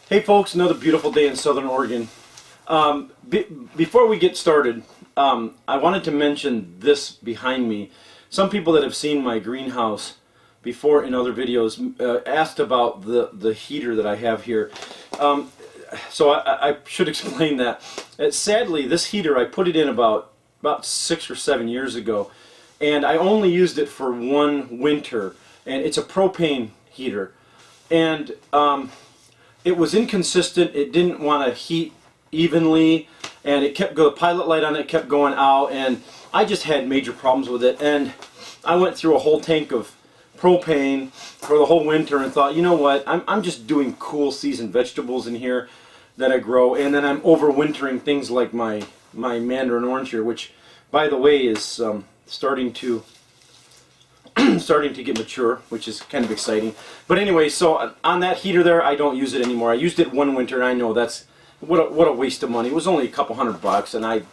Hey folks, another beautiful day in Southern Oregon. Before we get started, I wanted to mention this behind me. Some people that have seen my greenhouse before in other videos asked about the heater that I have here. So I should explain that. Sadly, this heater, I put it in about 6 or 7 years ago, and I only used it for one winter, and it's a propane heater. And it was inconsistent. It didn't want to heat evenly, and it kept the pilot light on it kept going out, and I just had major problems with it. And I went through a whole tank of propane for the whole winter and thought, you know what, I'm just doing cool season vegetables in here that I grow, and then I'm overwintering things like my mandarin orange here, which by the way is starting to get mature, which is kind of exciting. But anyway, so on that heater there, I don't use it anymore. I used it one winter, and I know that's what a waste of money. It was only a couple $100, and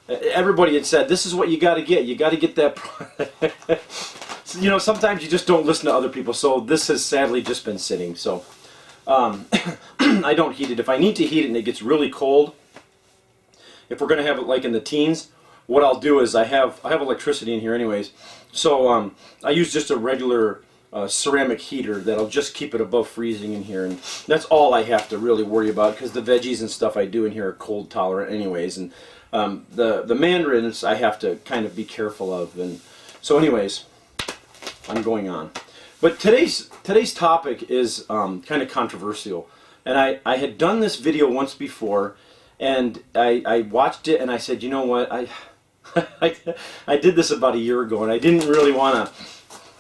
everybody had said, this is what you got to get. You got to get that. You know, sometimes you just don't listen to other people. So this has sadly just been sitting. So I don't heat it. If I need to heat it and it gets really cold, if we're going to have it like in the teens, what I'll do is I have electricity in here anyways. So I use just a regular ceramic heater that'll just keep it above freezing in here, and that's all I have to really worry about, because the veggies and stuff I do in here are cold tolerant anyways, and the mandarins I have to kind of be careful of. And so anyways, I'm going on. But today's topic is kind of controversial, and I had done this video once before, and I watched it and I said, you know what, I did this about a year ago, and I didn't really want to,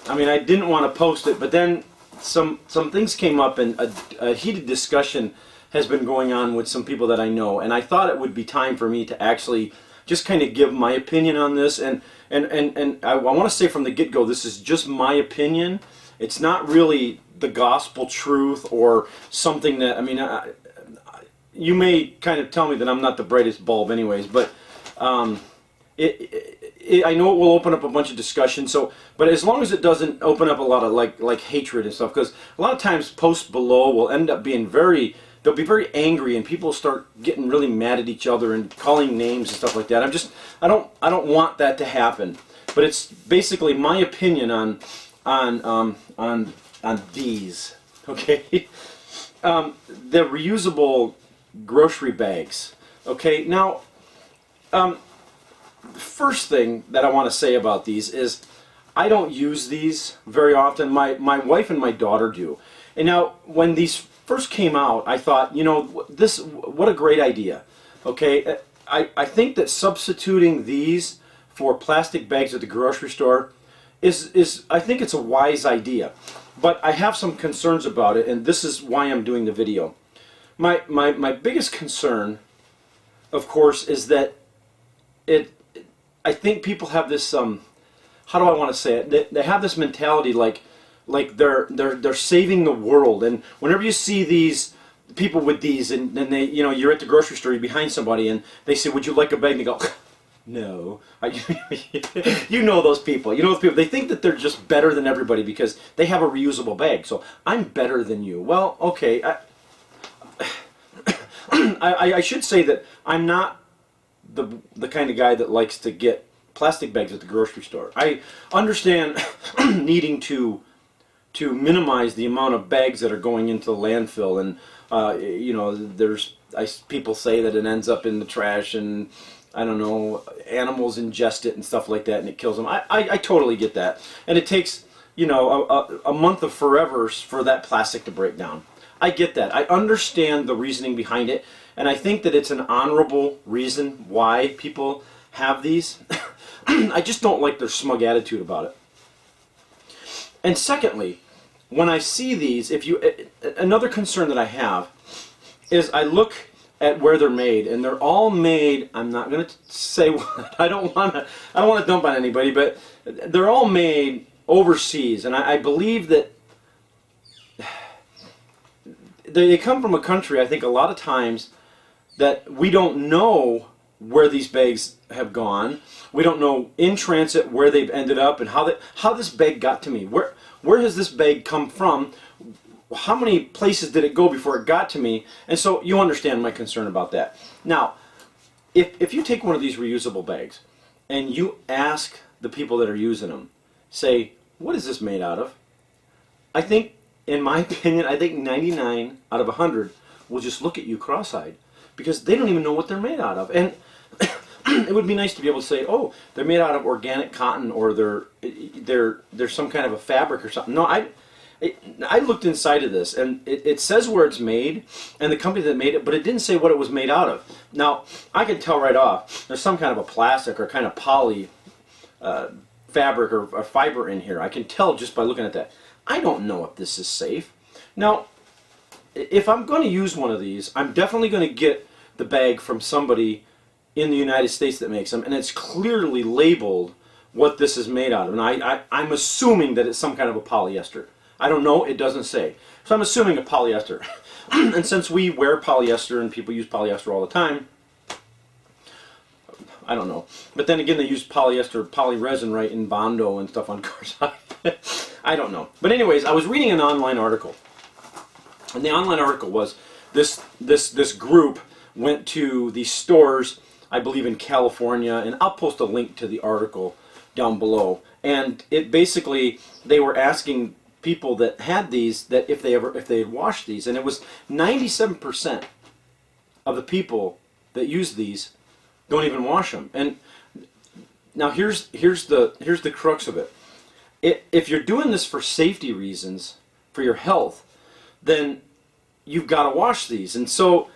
I didn't want to post it, but then some things came up, and a heated discussion has been going on with some people that I know, and I thought it would be time for me to actually just kind of give my opinion on this, and I want to say from the get-go, this is just my opinion. It's not really the gospel truth or something that, you may kind of tell me that I'm not the brightest bulb anyways, but I know it will open up a bunch of discussion. So, but as long as it doesn't open up a lot of like hatred and stuff, because a lot of times posts below will end up being they'll be very angry, and people start getting really mad at each other and calling names and stuff like that. I don't want that to happen. But it's basically my opinion on these. Okay, the reusable grocery bags. Okay, now. The first thing that I want to say about these is I don't use these very often. My wife and my daughter do. And now when these first came out, I thought, you know, what a great idea. Okay, I think that substituting these for plastic bags at the grocery store is I think it's a wise idea. But I have some concerns about it, and this is why I'm doing the video. My biggest concern, of course, is that I think people have this how do I want to say it? They have this mentality like they're saving the world, and whenever you see these people with these, and then you're at the grocery store, you're behind somebody, and they say, "Would you like a bag?" And they go, "No." You know those people. You know those people. They think that they're just better than everybody because they have a reusable bag. So I'm better than you. Well, okay. I should say that I'm not the kind of guy that likes to get plastic bags at the grocery store. I understand needing to minimize the amount of bags that are going into the landfill, and people say that it ends up in the trash, and I don't know, animals ingest it and stuff like that, and it kills them. I totally get that, and it takes a month of forevers for that plastic to break down. I get that. I understand the reasoning behind it, and I think that it's an honorable reason why people have these. I just don't like their smug attitude about it. And secondly, when I see these, another concern that I have is I look at where they're made, and they're all made, I'm not going to say what, I don't want to dump on anybody, but they're all made overseas, and I believe that they come from a country, I think a lot of times, that we don't know where these bags have gone. We don't know in transit where they've ended up, and how this bag got to me. Where has this bag come from? well, how many places did it go before it got to me? And so you understand my concern about that. Now, if you take one of these reusable bags and you ask the people that are using them, say, what is this made out of? I think, in my opinion, I think 99 out of 100 will just look at you cross-eyed because they don't even know what they're made out of. And it would be nice to be able to say, oh, they're made out of organic cotton, or they're some kind of a fabric or something. No, I looked inside of this, and it says where it's made and the company that made it, but it didn't say what it was made out of. Now, I can tell right off, there's some kind of a plastic or kind of poly fabric or fiber in here. I can tell just by looking at that. I don't know if this is safe. Now, if I'm going to use one of these, I'm definitely going to get the bag from somebody in the United States that makes them, and it's clearly labeled what this is made out of. And I'm assuming that it's some kind of a polyester. I don't know, it doesn't say. So I'm assuming a polyester. And since we wear polyester and people use polyester all the time, I don't know. But then again, they use polyester, polyresin, right, in Bondo and stuff on cars. I don't know. But anyways, I was reading an online article. And the online article was this group went to these stores, I believe in California, and I'll post a link to the article down below. And it basically, they were asking people that had these that if they had washed these, and it was 97% of the people that use these don't even wash them. And now here's the crux of it. If you're doing this for safety reasons, for your health, then you've got to wash these. And so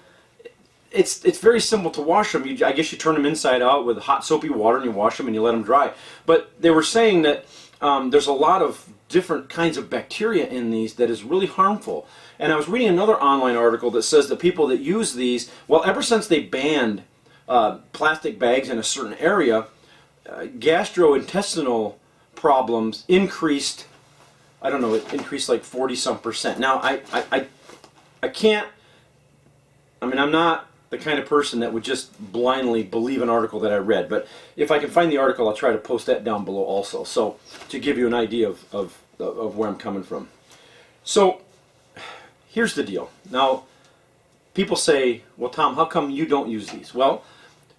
it's very simple to wash them. I guess you turn them inside out with hot soapy water and you wash them and you let them dry. But they were saying that there's a lot of different kinds of bacteria in these that is really harmful. And I was reading another online article that says that people that use these, well, ever since they banned plastic bags in a certain area, gastrointestinal problems increased. I don't know, it increased like 40-some%. Now, I can't, I mean, I'm not the kind of person that would just blindly believe an article that I read, but if I can find the article, I'll try to post that down below also, so to give you an idea of where I'm coming from. So, here's the deal. Now, people say, well, Tom, how come you don't use these? Well,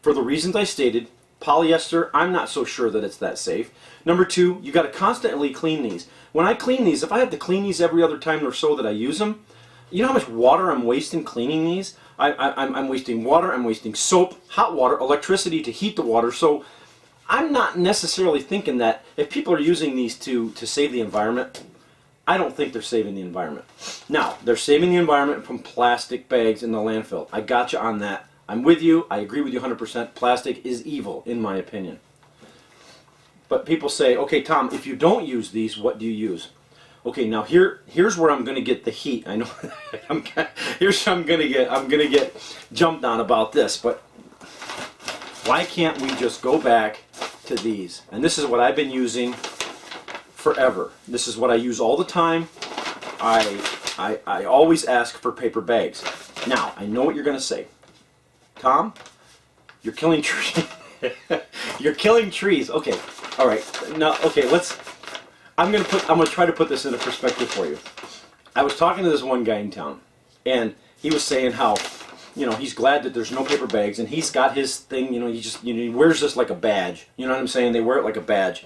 for the reasons I stated, polyester, I'm not so sure that it's that safe. Number two, you got to constantly clean these. When I clean these, if I have to clean these every other time or so that I use them, you know how much water I'm wasting cleaning these? I'm wasting water, I'm wasting soap, hot water, electricity to heat the water. So I'm not necessarily thinking that if people are using these to save the environment, I don't think they're saving the environment. Now, they're saving the environment from plastic bags in the landfill. I got you on that. I'm with you. I agree with you 100%. Plastic is evil, in my opinion. But people say, okay, Tom, if you don't use these, what do you use? Okay, now here's where I'm going to get the heat. I know here's where I'm going to get jumped on about this, but why can't we just go back to these? And this is what I've been using forever. This is what I use all the time. I always ask for paper bags. Now, I know what you're going to say. Tom, you're killing trees. You're killing trees. Okay. All right. Now, okay, I'm going to try to put this into perspective for you. I was talking to this one guy in town, and he was saying how, you know, he's glad that there's no paper bags, and he's got his thing, you know, he wears this like a badge. You know what I'm saying? They wear it like a badge.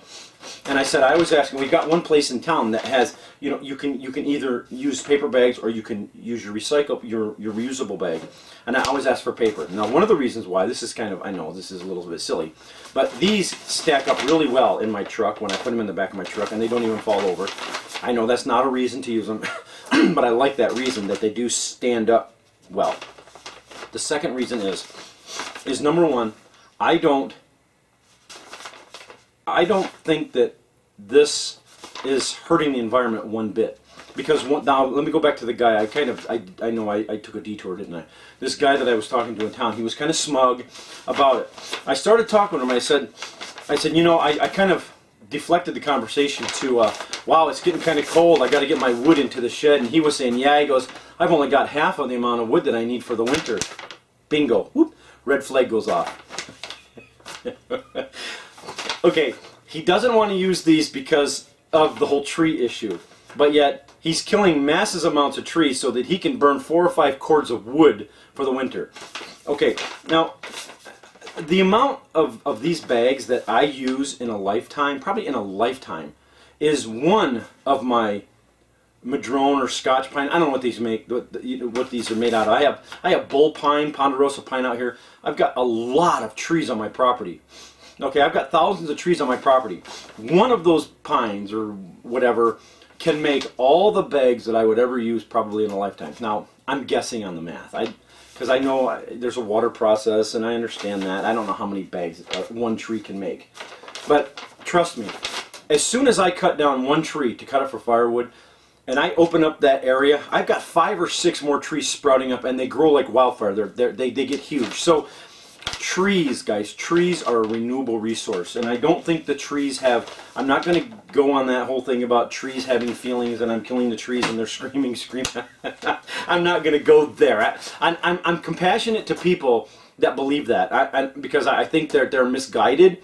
And I said, I was asking, we've got one place in town that has, you know, you can either use paper bags or you can use your reusable bag. And I always ask for paper. Now, one of the reasons why, this is kind of, I know this is a little bit silly, but these stack up really well in my truck when I put them in the back of my truck, and they don't even fall over. I know that's not a reason to use them, but I like that reason that they do stand up well. The second reason is number one, I don't think that this is hurting the environment one bit. Because now, let me go back to the guy. I know I took a detour, didn't I? This guy that I was talking to in town, he was kind of smug about it. I started talking to him. I said, you know, I kind of deflected the conversation to, wow, it's getting kind of cold. I got to get my wood into the shed. And he was saying, yeah, he goes, I've only got half of the amount of wood that I need for the winter. Bingo. Whoop. Red flag goes off. Okay, he doesn't want to use these because of the whole tree issue, but yet he's killing massive amounts of trees so that he can burn 4 or 5 cords of wood for the winter. Okay, now the amount of these bags that I use in a lifetime, probably in a lifetime, is one of my madrone or Scotch pine. I don't know what these make, what these are made out of. I have bull pine, ponderosa pine out here. I've got a lot of trees on my property. Okay, I've got thousands of trees on my property. One of those pines or whatever can make all the bags that I would ever use probably in a lifetime. Now, I'm guessing on the math. Because I know there's a water process and I understand that. I don't know how many bags one tree can make. But trust me, as soon as I cut down one tree to cut it for firewood, and I open up that area, I've got 5 or 6 more trees sprouting up, and they grow like wildfire. They get huge. So trees, guys, trees are a renewable resource, and I don't think the trees have, I'm not going to go on that whole thing about trees having feelings and I'm killing the trees and they're screaming. I'm not going to go there. I'm compassionate to people that believe that, because I think they're misguided.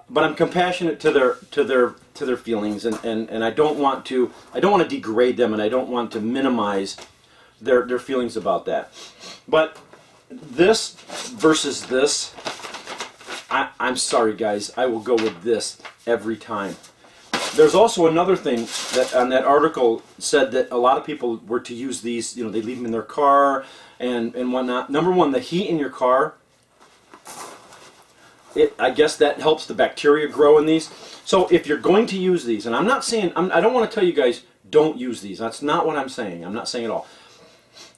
But I'm compassionate to their feelings, and I don't want to degrade them, and I don't want to minimize their feelings about that. But this versus this, I'm sorry guys, I will go with this every time. There's also another thing that on that article said that a lot of people were to use these, they leave them in their car and whatnot. Number one, the heat in your car, I guess that helps the bacteria grow in these. So if you're going to use these, and I'm not saying, I don't want to tell you guys don't use these. That's not what I'm saying. I'm not saying at all.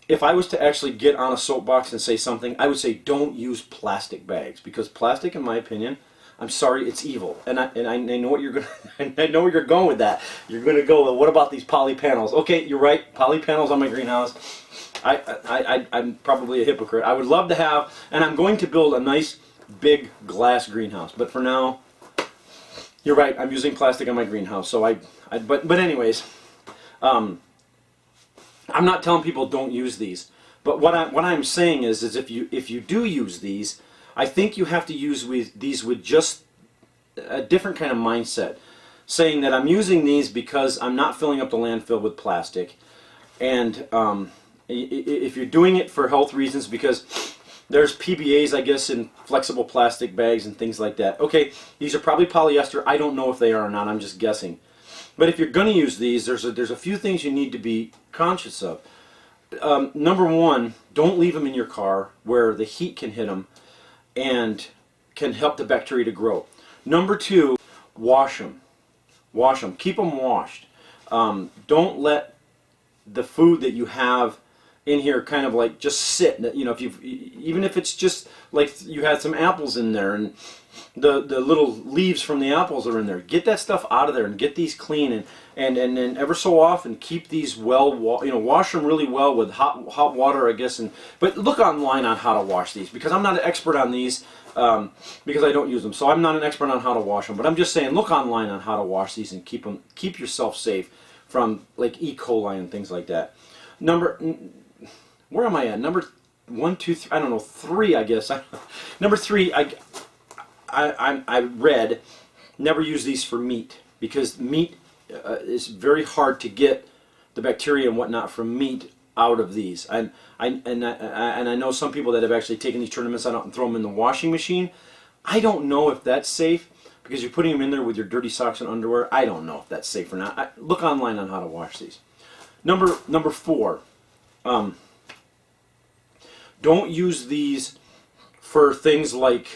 If I was to actually get on a soapbox and say something, I would say don't use plastic bags, because plastic, in my opinion, I'm sorry, it's evil. And I know what you're going. I know where you're going with that. You're going to go, well, what about these poly panels? Okay, you're right. Poly panels on my greenhouse. I'm probably a hypocrite. I would love to have, and I'm going to build a nice big glass greenhouse, but for now, you're right, I'm using plastic on my greenhouse. So but anyways, I'm not telling people don't use these, but what I'm saying is if you do use these, I think you have to use these with just a different kind of mindset, saying that I'm using these because I'm not filling up the landfill with plastic, and if you're doing it for health reasons, because there's PBAs, I guess, in flexible plastic bags and things like that. Okay, these are probably polyester. I don't know if they are or not. I'm just guessing. But if you're going to use these, there's a few things you need to be conscious of. Number one, don't leave them in your car where the heat can hit them and can help the bacteria to grow. Number two, wash them. Wash them. Keep them washed. Don't let the food that you have in here kind of like just sit, even if it's just like you had some apples in there and the little leaves from the apples are in there, get that stuff out of there and get these clean, and then ever so often keep these wash them really well with hot water, I guess. But look online on how to wash these, because I'm not an expert on these, because I don't use them, so I'm not an expert on how to wash them. But I'm just saying, look online on how to wash these and keep yourself safe from like E. coli and things like that. Where am I at? Number 1, 2, 3. I don't know, 3, I guess. Number 3, I read never use these for meat, because meat is very hard to get the bacteria and whatnot from meat out of these. And I know some people that have actually taken these tournaments out and throw them in the washing machine. I don't know if that's safe, because you're putting them in there with your dirty socks and underwear. I don't know if that's safe or not. Look online on how to wash these. Number 4. Don't use these for things like,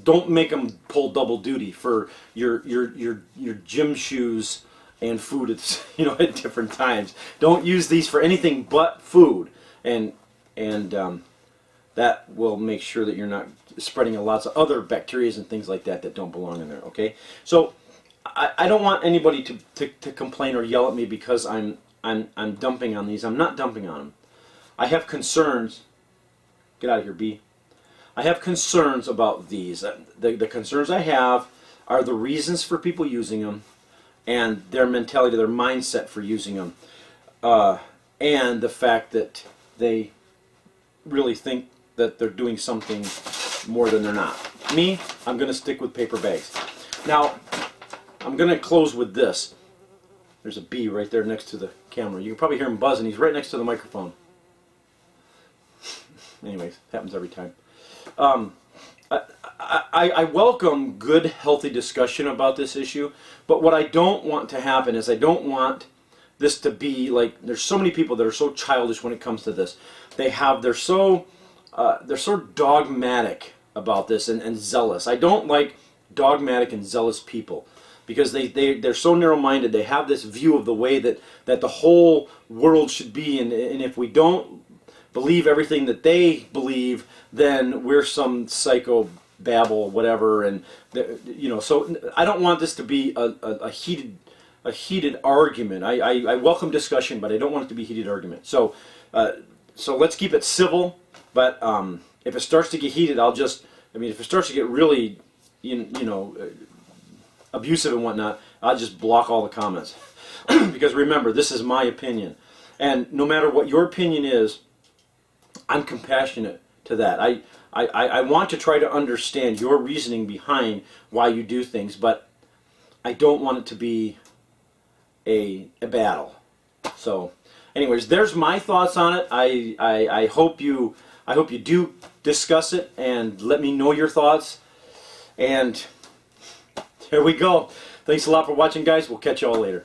don't make them pull double duty for your gym shoes and food at, at different times. Don't use these for anything but food, and that will make sure that you're not spreading lots of other bacteria and things like that don't belong in there. Okay, so I don't want anybody to complain or yell at me because I'm dumping on these. I'm not dumping on them. I have concerns. Get out of here, B. I have concerns about these. The concerns I have are the reasons for people using them, and their mentality, their mindset for using them, and the fact that they really think that they're doing something more than they're not. Me, I'm going to stick with paper bags. Now, I'm going to close with this. There's a bee right there next to the camera. You can probably hear him buzzing. He's right next to the microphone. Anyways, happens every time. I welcome good, healthy discussion about this issue, but what I don't want to happen is I don't want this to be like, there's so many people that are so childish when it comes to this. They're so dogmatic about this and zealous. I don't like dogmatic and zealous people, because they're so narrow-minded. They have this view of the way that the whole world should be, and if we don't believe everything that they believe, then we're some psycho babble, whatever. And so I don't want this to be a heated argument. I welcome discussion, but I don't want it to be a heated argument. So let's keep it civil. But if it starts to get heated, if it starts to get really, abusive and whatnot, I'll just block all the comments. Because remember, this is my opinion. And no matter what your opinion is, I'm compassionate to that. I want to try to understand your reasoning behind why you do things, but I don't want it to be a battle. So, anyways, there's my thoughts on it. I hope you do discuss it and let me know your thoughts. And there we go. Thanks a lot for watching, guys. We'll catch you all later.